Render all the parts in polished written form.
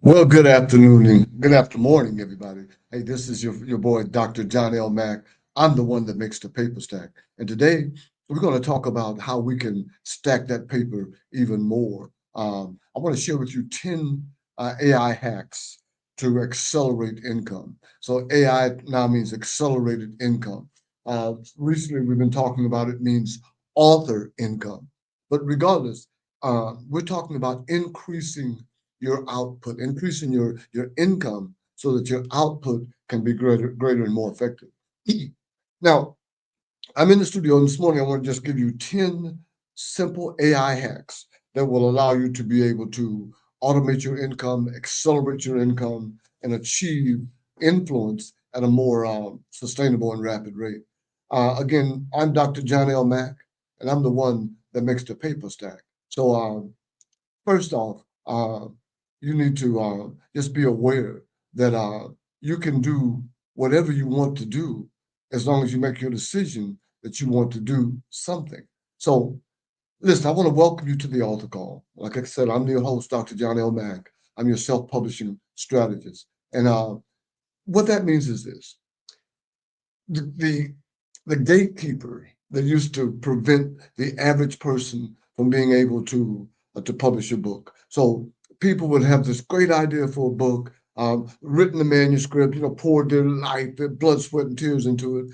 Well, good afternoon and good after morning, everybody. Hey, this is your boy, Dr. John L. Mack. I'm the one that makes the paper stack. And today we're going to talk about how we can stack that paper even more. I want to share with you 10 AI hacks to accelerate income. So AI now means accelerated income. Recently, we've been talking about it means author income. But regardless, we're talking about increasing your output, increasing your income so that your output can be greater and more effective. Now, I'm in the studio this morning. I want to just give you 10 simple AI hacks that will allow you to be able to automate your income, accelerate your income, and achieve influence at a more sustainable and rapid rate. Again, I'm Dr. John L. Mack, and I'm the one that makes the paper stack. So, first off, you need to just be aware that you can do whatever you want to do as long as you make your decision that you want to do something. So, listen, I want to welcome you to the altar call. Like I said, I'm your host, Dr. John L. Mack. I'm your self publishing strategist. And what that means is this: the, the, the gatekeeper that used to prevent the average person from being able to publish a book. So people would have this great idea for a book, written the manuscript, poured their life, their blood, sweat, and tears into it,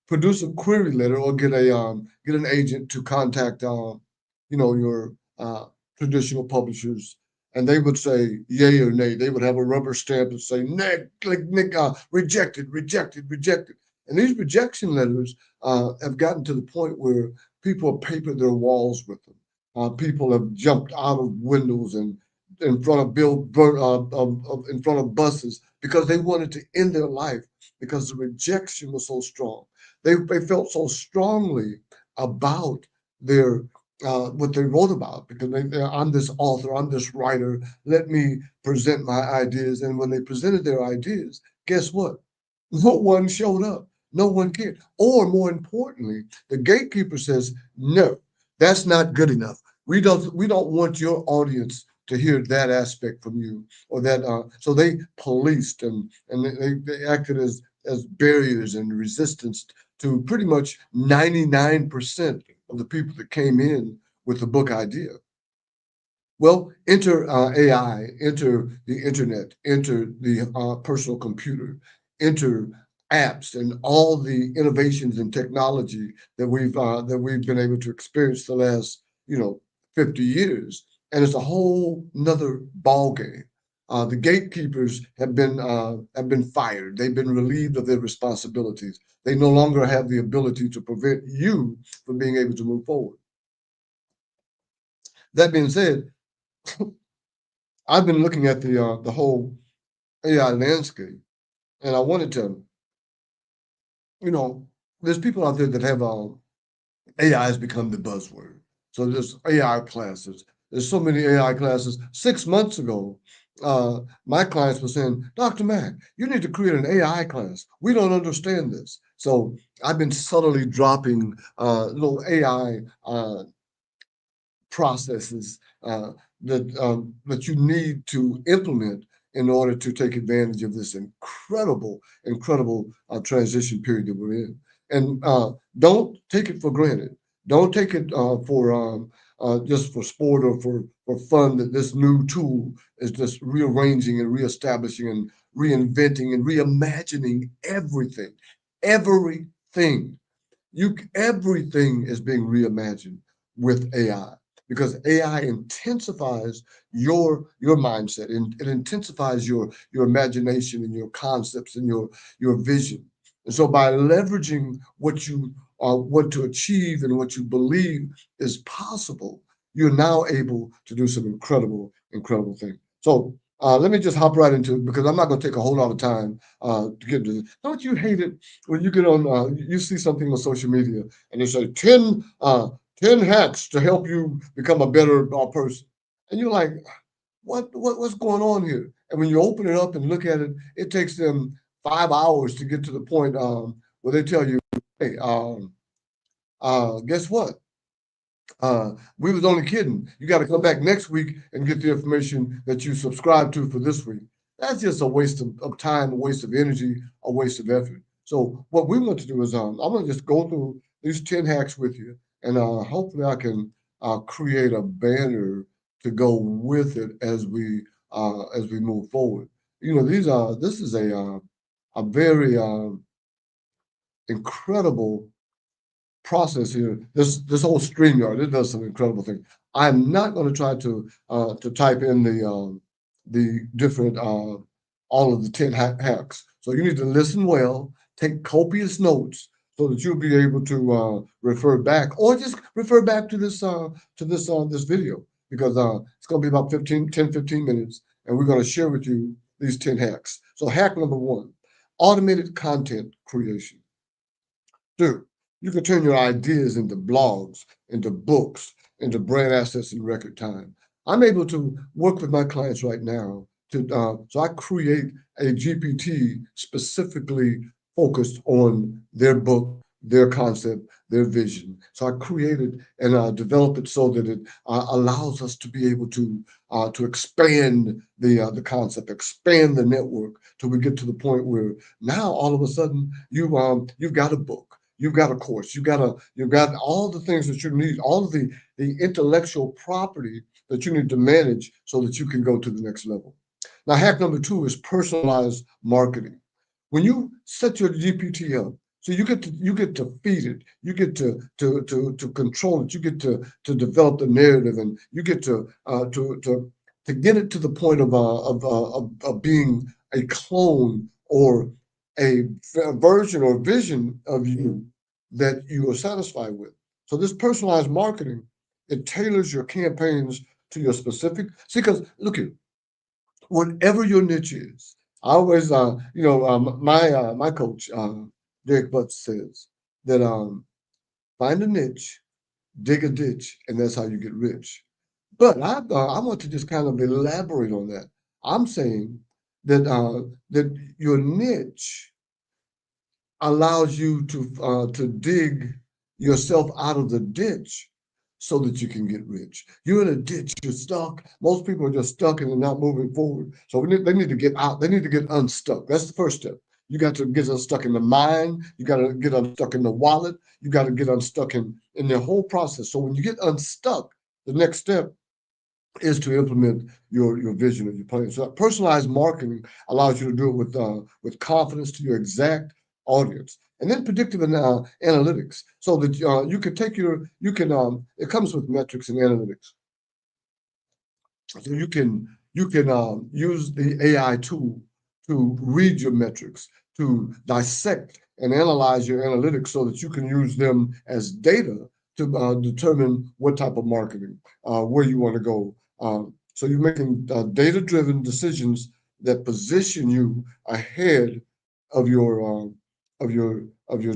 produce a query letter, or get an agent to contact your traditional publishers, and they would say yay or nay. They would have a rubber stamp and say rejected, rejected, rejected. And these rejection letters have gotten to the point where people have papered their walls with them. People have jumped out of windows and in front of in front of buses because they wanted to end their life because the rejection was so strong. They felt so strongly about their what they wrote about because I'm this author, I'm this writer. Let me present my ideas. And when they presented their ideas, guess what? No one showed up. No one cared. Or more importantly, the gatekeeper says, no, that's not good enough. We don't want your audience to hear that aspect from you or that so they policed and they acted as barriers and resistance to pretty much 99% of the people that came in with the book idea. Well, enter AI, enter the internet, enter the personal computer, enter apps, and all the innovations in technology that we've been able to experience the last 50 years, and it's a whole nother ball game. The gatekeepers have been fired. They've been relieved of their responsibilities. They no longer have the ability to prevent you from being able to move forward. That being said, I've been looking at the whole AI landscape, and I wanted to, you know, there's people out there that have AI has become the buzzword. So there's AI classes. There's so many AI classes. 6 months ago, my clients were saying, Dr. Mack, you need to create an AI class. We don't understand this. So I've been subtly dropping little AI processes that you need to implement in order to take advantage of this incredible transition period that we're in. And don't take it for granted. Don't take it for just for sport or for fun that this new tool is just rearranging and reestablishing and reinventing and reimagining everything. Everything. Everything is being reimagined with AI because AI intensifies your mindset and it intensifies your imagination and your concepts and your vision. And so by leveraging what you want to achieve and what you believe is possible, you're now able to do some incredible things. So let me just hop right into it because I'm not going to take a whole lot of time to get into this. Don't you hate it when you get on, you see something on social media and they say 10 hacks to help you become a better person. And you're like, what's going on here? And when you open it up and look at it, it takes them 5 hours to get to the point where they tell you, hey, guess what? We was only kidding. You got to come back next week and get the information that you subscribe to for this week. That's just a waste of time, a waste of energy, a waste of effort. So what we want to do is I'm going to just go through these 10 hacks with you, and hopefully I can create a banner to go with it as we move forward. You know, this is a very incredible process here. This whole StreamYard, it does some incredible things. I'm not going to try to type in the different all of the 10 hacks. So you need to listen well, take copious notes so that you'll be able to refer back, or just refer back to this video, because it's going to be about 15 minutes, and we're going to share with you these 10 hacks. So hack number one, automated content creation. Dude, you can turn your ideas into blogs, into books, into brand assets in record time. I'm able to work with my clients right now so I create a GPT specifically focused on their book, their concept, their vision. So I created and developed it so that it allows us to be able to expand the concept, expand the network, till we get to the point where now all of a sudden you've got a book. You've got a course. You've got all the things that you need, all of the intellectual property that you need to manage so that you can go to the next level. Now, hack number two is personalized marketing. When you set your GPT up, so you get to feed it, you get to control it, you get to develop the narrative, and you get to get it to the point of being a clone or a version or vision of you that you are satisfied with. So this personalized marketing, it tailors your campaigns to your specific. See, because look at whatever your niche is. I always, my coach, Derek Butts, says that find a niche, dig a ditch, and that's how you get rich. But I want to just kind of elaborate on that. I'm saying that your niche allows you to dig yourself out of the ditch so that you can get rich. You're in a ditch, you're stuck. Most people are just stuck and they're not moving forward. So they need to get out. They need to get unstuck. That's the first step. You got to get unstuck in the mind. You got to get unstuck in the wallet. You got to get unstuck in the whole process. So when you get unstuck, the next step is to implement your vision and your plan. So personalized marketing allows you to do it with confidence to your exact audience. And then predictive analytics, so that you can it comes with metrics and analytics. So you can use the AI tool to read your metrics, to dissect and analyze your analytics so that you can use them as data to determine what type of marketing, where you want to go. So you're making data-driven decisions that position you ahead of your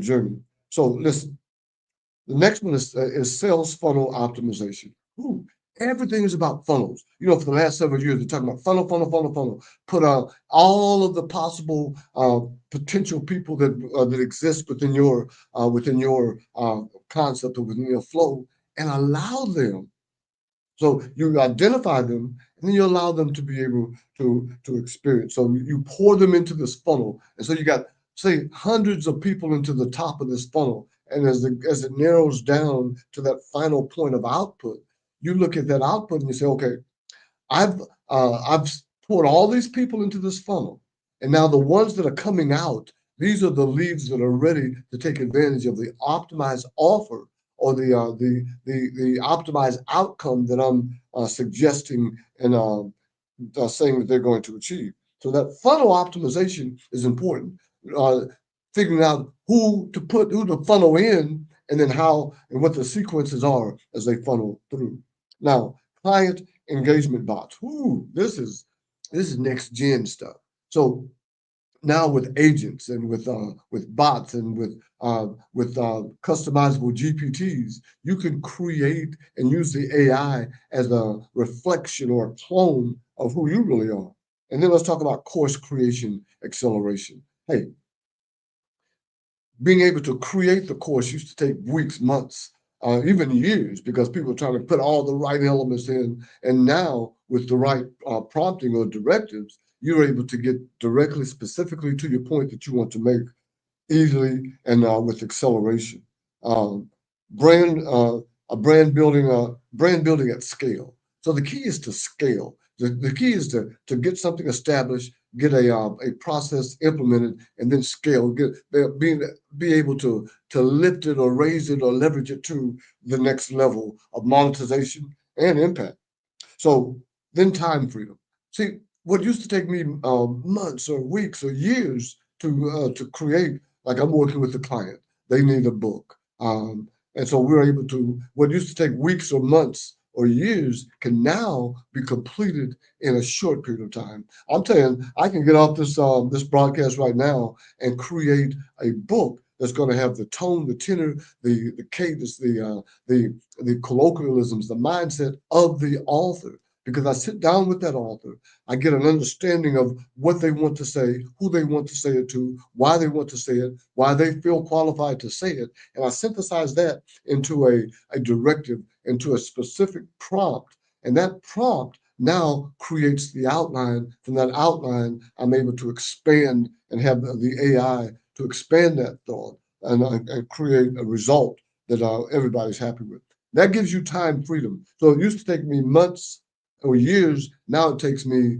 journey. So listen, the next one is sales funnel optimization. Ooh, everything is about funnels. You know, for the last several years, they're talking about funnel, funnel, funnel, funnel. Put all of the possible potential people that exist within your concept or within your flow, and allow them. So you identify them, and then you allow them to be able to experience. So you pour them into this funnel, and so you got, say, hundreds of people into the top of this funnel. And as it narrows down to that final point of output, you look at that output and you say, okay, I've poured all these people into this funnel, and now the ones that are coming out, these are the leads that are ready to take advantage of the optimized offer, or the optimized outcome that I'm suggesting and saying that they're going to achieve. So that funnel optimization is important. Uh, Figuring out who to funnel in, and then how and what the sequences are as they funnel through. Now, client engagement bots. Ooh, this is next gen stuff. So now with agents and with bots and with customizable GPTs, you can create and use the AI as a reflection or a clone of who you really are. And then let's talk about course creation acceleration. Hey, being able to create the course used to take weeks, months. even years, because people are trying to put all the right elements in. And now, with the right prompting or directives, you're able to get directly, specifically to your point that you want to make easily and with acceleration. Um, brand a brand building at scale. So the key is to scale. The key is to get something established, get a process implemented, and then scale. Be able to lift it or raise it or leverage it to the next level of monetization and impact. So then time freedom. See, what used to take me months or weeks or years to create, like I'm working with a client, they need a book, and so we're able to. What used to take weeks or months or years can now be completed in a short period of time. I'm telling you, I can get off this broadcast right now and create a book that's going to have the tone, the tenor, the cadence, the colloquialisms, the mindset of the author. Because I sit down with that author, I get an understanding of what they want to say, who they want to say it to, why they want to say it, why they feel qualified to say it. And I synthesize that into a directive, into a specific prompt. And that prompt now creates the outline. From that outline, I'm able to expand and have the AI to expand that thought and create a result that everybody's happy with. That gives you time freedom. So it used to take me months or years. Now it takes me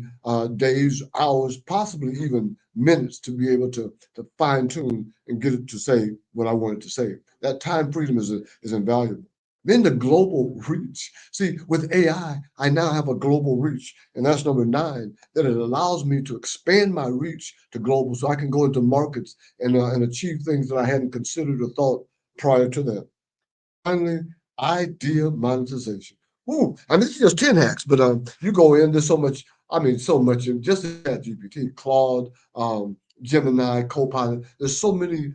days, hours, possibly even minutes to be able to fine tune and get it to say what I want it to say. That time freedom is invaluable. Then the global reach. See, with AI, I now have a global reach, and that's number nine. That it allows me to expand my reach to global, so I can go into markets and achieve things that I hadn't considered or thought prior to that. Finally, idea monetization. Ooh, and this is just 10 hacks, but you go in, there's so much, I mean, so much in just GPT, Claude, Gemini, Copilot. There's so many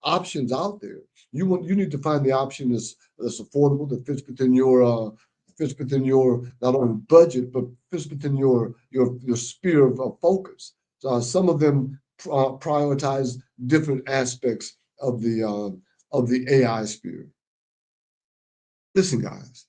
options out there. You need to find the option that's affordable, that fits within your not only budget, but fits within your sphere of focus. Some of them prioritize different aspects of the AI sphere. Listen, guys,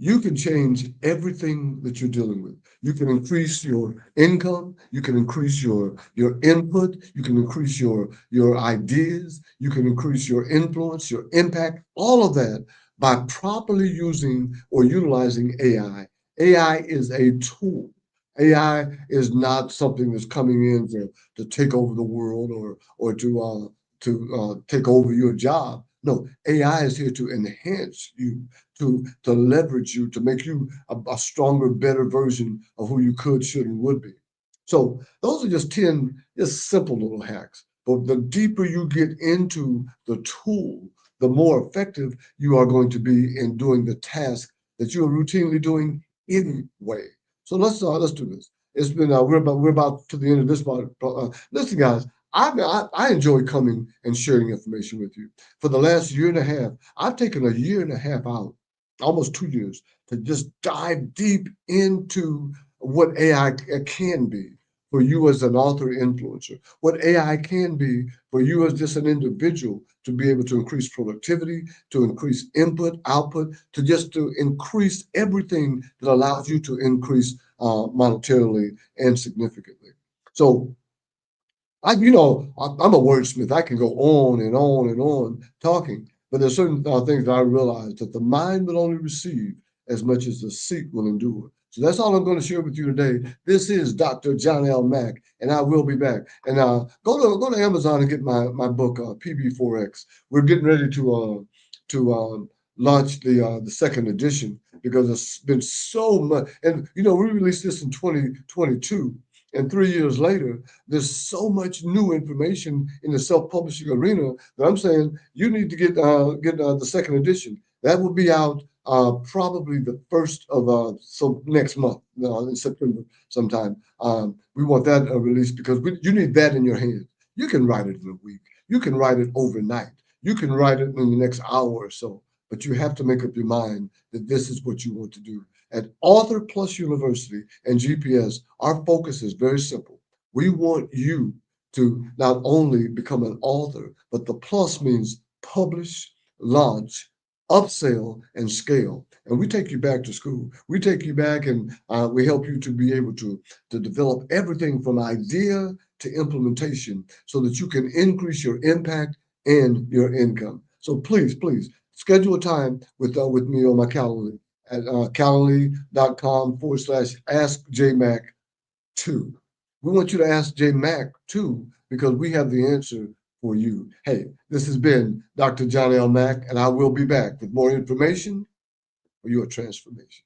you can change everything that you're dealing with. You can increase your income, you can increase your input, you can increase your ideas, you can increase your influence, your impact, all of that by properly using or utilizing AI. AI is a tool. AI is not something that's coming in to take over the world or to take over your job. No, AI is here to enhance you, to leverage you, to make you a stronger, better version of who you could, should, and would be. So those are just 10 just simple little hacks. But the deeper you get into the tool, the more effective you are going to be in doing the task that you are routinely doing anyway. So let's do this. It's been we're about to the end of this part. Listen, guys, I enjoy coming and sharing information with you. For the last year and a half, I've taken a year and a half out, almost 2 years, to just dive deep into what AI can be for you as an author influencer, what AI can be for you as just an individual to be able to increase productivity, to increase input, output, to increase everything that allows you to increase monetarily and significantly. So I'm a wordsmith. I can go on and on and on talking, but there's certain things that I realize that the mind will only receive as much as the seat will endure. So that's all I'm going to share with you today. This is Dr. John L. Mack, and I will be back. And go to Amazon and get my book, PB4X. We're getting ready to launch the second edition because it's been so much. And we released this in 2022, and 3 years later there's so much new information in the self-publishing arena that I'm saying you need to get the second edition. That will be out probably the first of so next month, in September sometime. We want that released because you need that in your hand. You can write it in a week. You can write it overnight. You can write it in the next hour or so. But you have to make up your mind that this is what you want to do. At Author Plus University and GPS, our focus is very simple. We want you to not only become an author, but the plus means publish, launch, upsell and scale. And we take you back to school. We take you back and we help you to be able to develop everything from idea to implementation so that you can increase your impact and your income. So please schedule a time with me on my Calendly at calendly.com/askjmac2. We want you to ask J Mac too, because we have the answer for you. Hey, this has been Dr. John L. Mack, and I will be back with more information for your transformation.